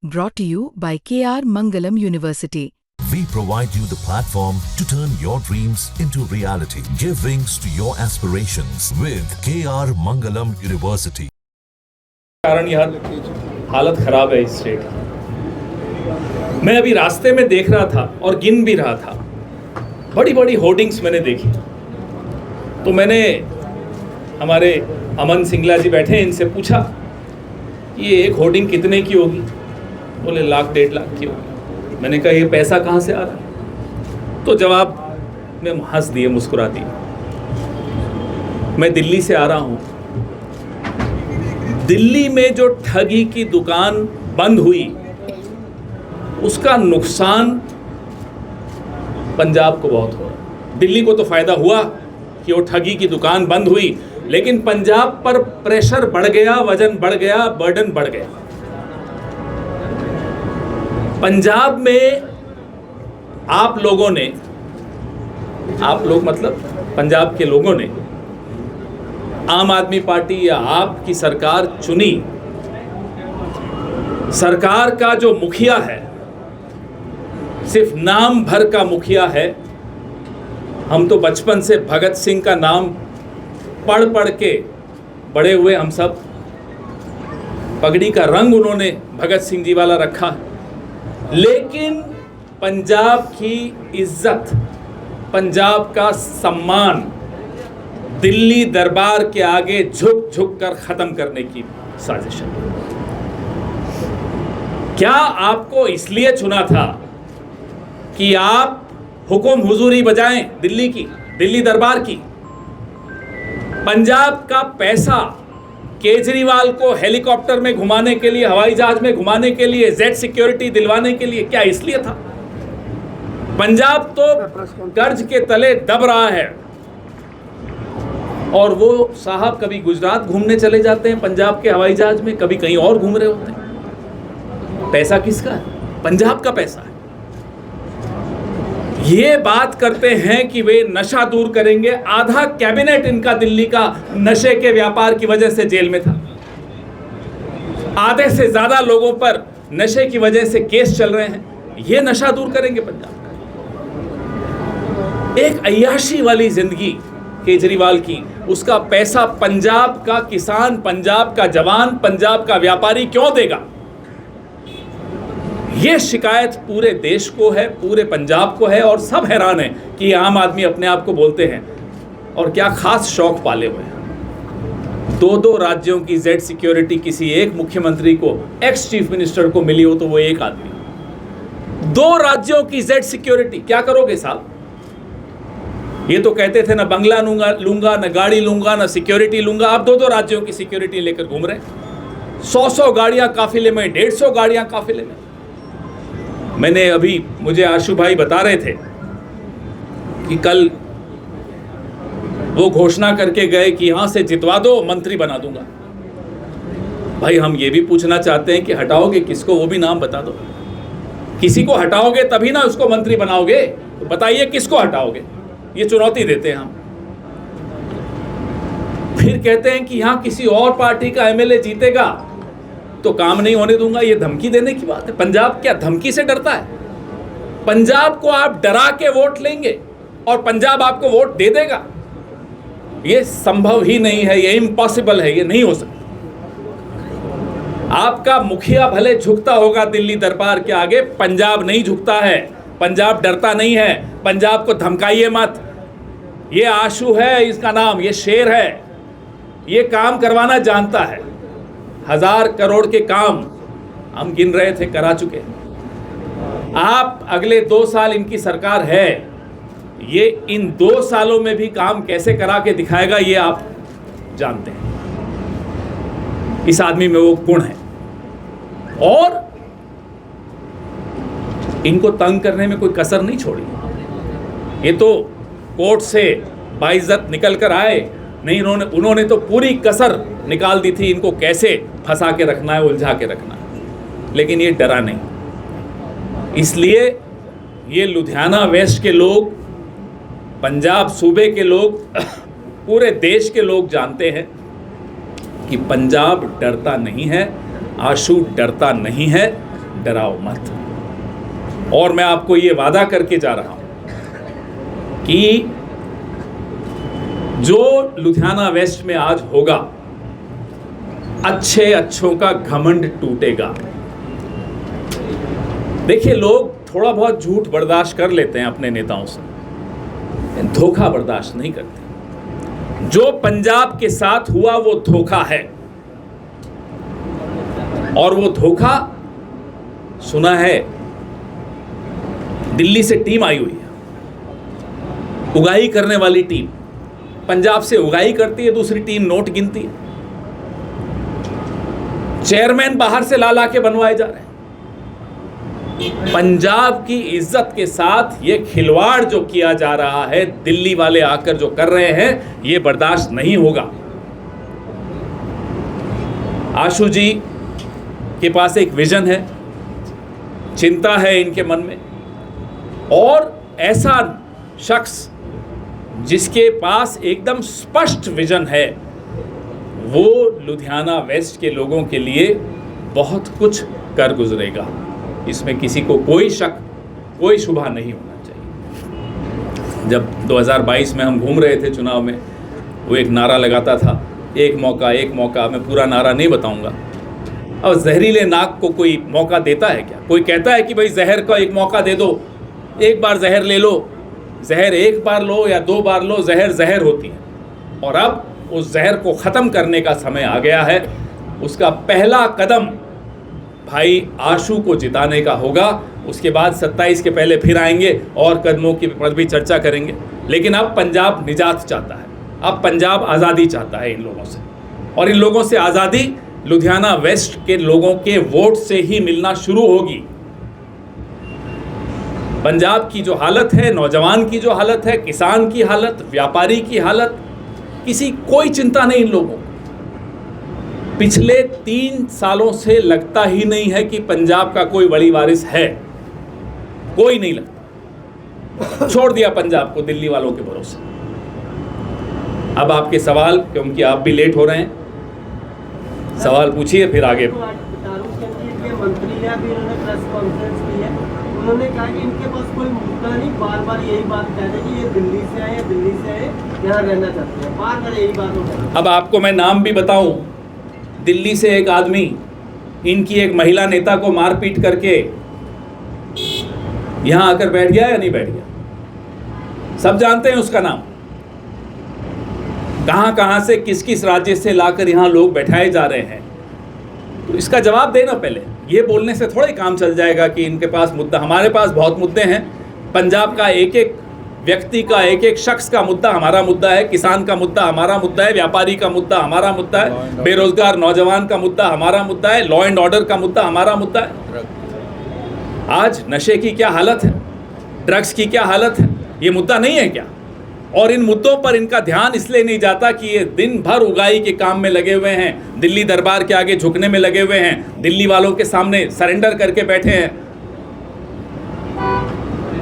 Brought to you by KR Mangalam University. We provide you the platform to turn your dreams into reality. Give wings to your aspirations with KR Mangalam University. कारण यह हालत खराब है इस state की। मैं अभी रास्ते में देख रहा था और गिन भी रहा था, बड़ी बड़ी होर्डिंग्स मैंने देखी। तो मैंने हमारे अमन सिंगला जी बैठे, इनसे पूछा ये एक होर्डिंग कितने की होगी? बोले 1,00,000-1,50,000 की होगी। मैंने कहा ये पैसा कहाँ से आ रहा है? तो जवाब में हंस दिए, मुस्कुरा दिए। मैं दिल्ली से आ रहा हूँ। दिल्ली में जो ठगी की दुकान बंद हुई, उसका नुकसान पंजाब को बहुत हो रहा है। दिल्ली को तो फायदा हुआ कि वो ठगी की दुकान बंद हुई, लेकिन पंजाब पर प्रेशर बढ़ गया, वजन बढ़ गया, बर्डन बढ़ गया। पंजाब में आप लोगों ने, आप लोग मतलब पंजाब के लोगों ने आम आदमी पार्टी या आपकी सरकार चुनी। सरकार का जो मुखिया है सिर्फ नाम भर का मुखिया है। हम तो बचपन से भगत सिंह का नाम पढ़ पढ़ के बड़े हुए हम सब। पगड़ी का रंग उन्होंने भगत सिंह जी वाला रखा, लेकिन पंजाब की इज्जत, पंजाब का सम्मान दिल्ली दरबार के आगे झुक झुक कर खत्म करने की साजिश है। क्या आपको इसलिए चुना था कि आप हुकुम हुजूरी बजाएं दिल्ली की, दिल्ली दरबार की? पंजाब का पैसा केजरीवाल को हेलीकॉप्टर में घुमाने के लिए, हवाई जहाज में घुमाने के लिए, जेड सिक्योरिटी दिलवाने के लिए, क्या इसलिए था? पंजाब तो कर्ज के तले दब रहा है, और वो साहब कभी गुजरात घूमने चले जाते हैं पंजाब के हवाई जहाज में, कभी कहीं और घूम रहे होते हैं। पैसा किसका है? पंजाब का पैसा है। ये बात करते हैं कि वे नशा दूर करेंगे। आधा कैबिनेट इनका दिल्ली का नशे के व्यापार की वजह से जेल में था। आधे से ज्यादा लोगों पर नशे की वजह से केस चल रहे हैं। ये नशा दूर करेंगे पंजाब का? एक अय्याशी वाली जिंदगी केजरीवाल की, उसका पैसा पंजाब का किसान, पंजाब का जवान, पंजाब का व्यापारी क्यों देगा? ये शिकायत पूरे देश को है, पूरे पंजाब को है, और सब हैरान है कि आम आदमी अपने आप को बोलते हैं और क्या खास शौक पाले हुए हैं। 2-2 राज्यों की जेड सिक्योरिटी किसी एक मुख्यमंत्री को, एक्स चीफ मिनिस्टर को मिली हो तो वो एक आदमी। 2 राज्यों की जेड सिक्योरिटी, क्या करोगे साहब? ये तो कहते थे ना बंगला लूंगा, न गाड़ी लूंगा, न सिक्योरिटी लूंगा। अब 2-2 राज्यों की सिक्योरिटी लेकर घूम रहे हैं। 100-100 गाड़ियां काफिले में, 150 गाड़ियां काफिले में। मैंने अभी, मुझे आशु भाई बता रहे थे कि कल वो घोषणा करके गए कि यहां से जितवा दो, मंत्री बना दूंगा। भाई हम ये भी पूछना चाहते हैं कि हटाओगे किसको, वो भी नाम बता दो। किसी को हटाओगे तभी ना उसको मंत्री बनाओगे, तो बताइए किसको हटाओगे? ये चुनौती देते हैं हम। फिर कहते हैं कि यहां किसी और पार्टी का एमएलए जीतेगा तो काम नहीं होने दूंगा। ये धमकी देने की बात है। पंजाब क्या धमकी से डरता है? पंजाब को आप डरा के वोट लेंगे और पंजाब आपको वोट दे देगा? ये संभव ही नहीं है, ये इम्पॉसिबल है, ये नहीं हो सकता। आपका मुखिया भले झुकता होगा दिल्ली दरबार के आगे, पंजाब नहीं झुकता है, पंजाब डरता नहीं है। पंजाब को धमकाइए मत। ये आशु है इसका नाम, ये शेर है, ये काम करवाना जानता है। 1000 करोड़ के काम हम गिन रहे थे, करा चुके। आप अगले 2 साल इनकी सरकार है, ये इन 2 सालों में भी काम कैसे करा के दिखाएगा ये आप जानते हैं। इस आदमी में वो गुण है, और इनको तंग करने में कोई कसर नहीं छोड़ी। ये तो कोर्ट से बाइज्जत निकल कर आए नहीं, उन्होंने तो पूरी कसर निकाल दी थी इनको कैसे फंसा के रखना है, उलझा के रखना है। लेकिन ये डरा नहीं। इसलिए ये लुधियाना वेस्ट के लोग, पंजाब सूबे के लोग, पूरे देश के लोग जानते हैं कि पंजाब डरता नहीं है, आशु डरता नहीं है। डराओ मत। और मैं आपको ये वादा करके जा रहा हूं कि जो लुधियाना वेस्ट में आज होगा, अच्छों का घमंड टूटेगा। देखिए, लोग थोड़ा बहुत झूठ बर्दाश्त कर लेते हैं अपने नेताओं से, धोखा बर्दाश्त नहीं करते। जो पंजाब के साथ हुआ वो धोखा है, और वो धोखा सुना है। दिल्ली से टीम आई हुई है, उगाही करने वाली टीम। पंजाब से उगाही करती है, दूसरी टीम नोट गिनती है। चेयरमैन बाहर से ला के बनवाए जा रहे हैं। पंजाब की इज्जत के साथ ये खिलवाड़ जो किया जा रहा है, दिल्ली वाले आकर जो कर रहे हैं, ये बर्दाश्त नहीं होगा। आशु जी के पास एक विजन है, चिंता है इनके मन में, और ऐसा शख्स जिसके पास एकदम स्पष्ट विजन है, वो लुधियाना वेस्ट के लोगों के लिए बहुत कुछ कर गुजरेगा। इसमें किसी को कोई शक, कोई शुबा नहीं होना चाहिए। जब 2022 में हम घूम रहे थे चुनाव में, वो एक नारा लगाता था, एक मौका। मैं पूरा नारा नहीं बताऊंगा। अब जहरीले नाक को कोई मौका देता है क्या? कोई कहता है कि भाई जहर का एक मौका दे दो, एक बार जहर ले लो। जहर एक बार लो या 2 बार लो, जहर होती है। और अब उस जहर को ख़त्म करने का समय आ गया है। उसका पहला कदम भाई आशु को जिताने का होगा। उसके बाद 27 के पहले फिर आएंगे और कदमों की पर भी चर्चा करेंगे। लेकिन अब पंजाब निजात चाहता है, अब पंजाब आज़ादी चाहता है इन लोगों से, और इन लोगों से आज़ादी लुधियाना वेस्ट के लोगों के वोट से ही मिलना शुरू होगी। पंजाब की जो हालत है, नौजवान की जो हालत है, किसान की हालत, व्यापारी की हालत, कोई चिंता नहीं इन लोगों को। पिछले 3 सालों से लगता ही नहीं है कि पंजाब का कोई बड़ी वारिस है, कोई नहीं लगता। छोड़ दिया पंजाब को दिल्ली वालों के भरोसे। अब आपके सवाल, क्योंकि आप भी लेट हो रहे हैं, सवाल पूछिए फिर आगे। उन्होंने कहा कि इनके पास कोई मुद्दा नहीं, बार यही बात कह रहे कि ये दिल्ली से आए, यहाँ रहना चाहते हैं, बार यही बात हो रही है। अब आपको मैं नाम भी बताऊं, दिल्ली से एक आदमी इनकी एक महिला नेता को मारपीट करके यहाँ आकर बैठ गया या नहीं बैठ गया? सब जानते हैं उसका नाम। कहां से किस राज्य से लाकर यहाँ लोग बैठाए जा रहे हैं। तो इसका जवाब देना पहले। ये बोलने से थोड़ा ही काम चल जाएगा कि इनके पास मुद्दा, हमारे पास बहुत मुद्दे हैं। पंजाब का एक व्यक्ति का, एक शख्स का मुद्दा हमारा मुद्दा है, किसान का मुद्दा हमारा मुद्दा है, व्यापारी का मुद्दा हमारा मुद्दा है, बेरोजगार नौजवान का मुद्दा हमारा मुद्दा है, लॉ एंड ऑर्डर का मुद्दा हमारा मुद्दा है। आज नशे की क्या हालत है, ड्रग्स की क्या हालत है, ये मुद्दा नहीं है क्या? और इन मुद्दों पर इनका ध्यान इसलिए नहीं जाता कि ये दिन भर उगाही के काम में लगे हुए हैं, दिल्ली दरबार के आगे झुकने में लगे हुए हैं, दिल्ली वालों के सामने सरेंडर करके बैठे हैं।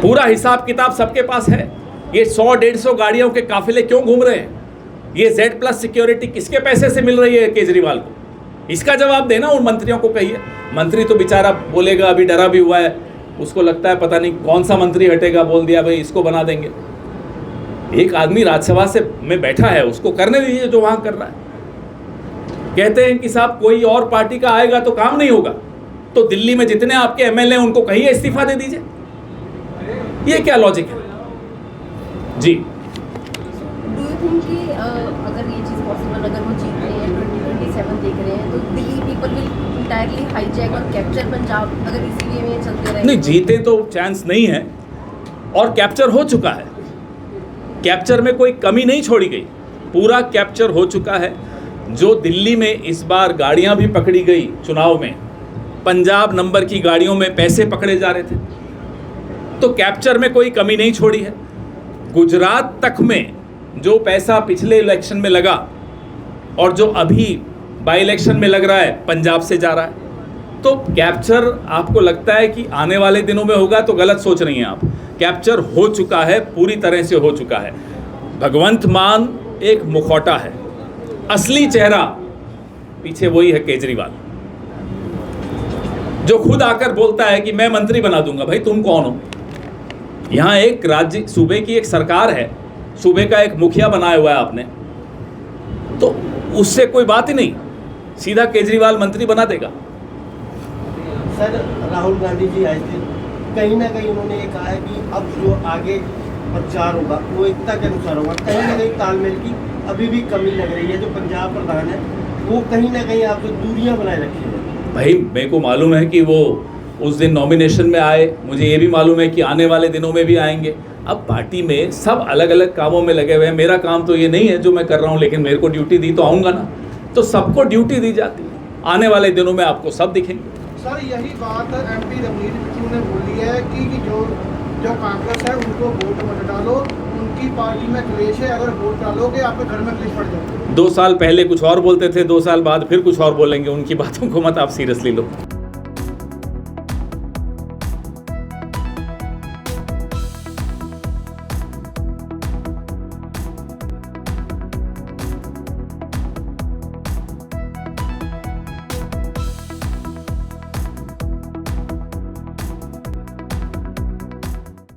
पूरा हिसाब किताब सबके पास है। ये 100-150 गाड़ियों के काफिले क्यों घूम रहे हैं? ये Z+ सिक्योरिटी किसके पैसे से मिल रही है केजरीवाल को? इसका जवाब देना उन मंत्रियों को कहिए। मंत्री तो बेचारा बोलेगा, अभी डरा भी हुआ है, उसको लगता है पता नहीं कौन सा मंत्री हटेगा, बोल दिया भाई इसको बना देंगे। एक आदमी राज्यसभा से में बैठा है, उसको करने दीजिए जो वहां कर रहा है। कहते हैं कि साहब कोई और पार्टी का आएगा तो काम नहीं होगा, तो दिल्ली में जितने आपके MLA उनको कहिए इस्तीफा दे दीजिए। ये क्या लॉजिक है जी? डू यू थिंक कि अगर ये चीज़ पॉसिबल, अगर वो जीत रहे हैं, 2027 देख रहे हैं, तो Delhi people will entirely hijack और कैप्चर पंजाब, अगर इसीलिए में चलते रहे? नहीं, जीते तो चांस नहीं है, और कैप्चर हो चुका है। कैप्चर में कोई कमी नहीं छोड़ी गई, पूरा कैप्चर हो चुका है। जो दिल्ली में इस बार गाड़ियां भी पकड़ी गई चुनाव में, पंजाब नंबर की गाड़ियों में पैसे पकड़े जा रहे थे, तो कैप्चर में कोई कमी नहीं छोड़ी है। गुजरात तक में जो पैसा पिछले इलेक्शन में लगा और जो अभी बाई इलेक्शन में लग रहा है, पंजाब से जा रहा है। तो कैप्चर आपको लगता है कि आने वाले दिनों में होगा, तो गलत सोच रही हैं आप। कैप्चर हो चुका है, पूरी तरह से हो चुका है। भगवंत मान एक मुखौटा है, असली चेहरा पीछे वही है केजरीवाल। जो खुद आकर बोलता है कि मैं मंत्री बना दूंगा। भाई तुम कौन हो? यहाँ एक राज्य सूबे की एक सरकार है, सूबे का एक मुखिया बनाया हुआ है आपने, तो उससे कोई बात ही नहीं, सीधा केजरीवाल मंत्री बना देगा। सर राहुल गांधी जी आए थे, कहीं ना कहीं उन्होंने ये कहा है कि अब जो आगे प्रचार होगा वो एकता के अनुसार होगा। कहीं ना कहीं तालमेल की अभी भी कमी लग रही है। जो पंजाब प्रधान है वो कहीं ना कहीं आपसे दूरियां बनाए रखी है। भाई मेरे को मालूम है कि वो उस दिन नॉमिनेशन में आए, मुझे ये भी मालूम है कि आने वाले दिनों में भी आएंगे। अब पार्टी में सब अलग अलग कामों में लगे हुए हैं। मेरा काम तो ये नहीं है जो मैं कर रहा हूँ, लेकिन मेरे को ड्यूटी दी तो आऊँगा ना। तो सबको ड्यूटी दी जाती है, आने वाले दिनों में आपको सब दिखेंगे। सर यही बात MP रमनीत बिट्टू ने बोली है कि जो कांग्रेस है उनको वोट मत डालो, उनकी पार्टी में क्लेश है, अगर वोट डालोगे आपके घर में क्लेश पड़ जाएगा। 2 साल पहले कुछ और बोलते थे, 2 साल बाद फिर कुछ और बोलेंगे। उनकी बातों को मत आप सीरियसली लो।